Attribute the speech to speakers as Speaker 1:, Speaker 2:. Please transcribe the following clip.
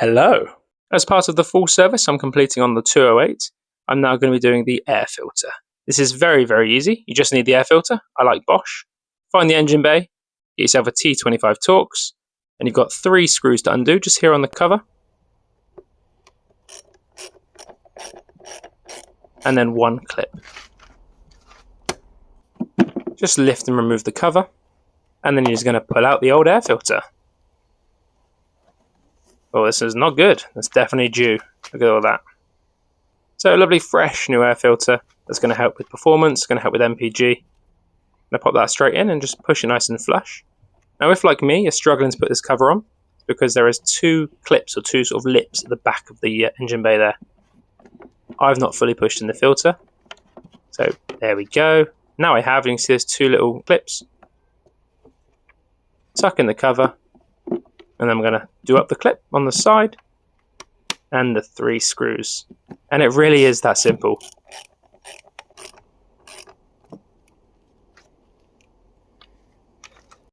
Speaker 1: Hello. As part of the full service I'm completing on the 208, I'm now going to be doing the air filter. This is very, very easy. You just need the air filter. I like Bosch. Find the engine bay, get yourself a T25 Torx, and you've got 3 screws to undo just here on the cover. And then 1 clip. Just lift and remove the cover, and then you're just going to pull out the old air filter. Oh, this is not good. That's definitely due. Look at all that. So a lovely fresh new air filter that's going to help with performance, going to help with MPG. I'm going to pop that straight in and just push it nice and flush. Now if, like me, you're struggling to put this cover on, it's because there is 2 clips or 2 sort of lips at the back of the engine bay there. I've not fully pushed in the filter. So there we go. Now I have, and you can see there's 2 little clips. Tuck in the cover. And then we're going to do up the clip on the side and the 3 screws. And it really is that simple.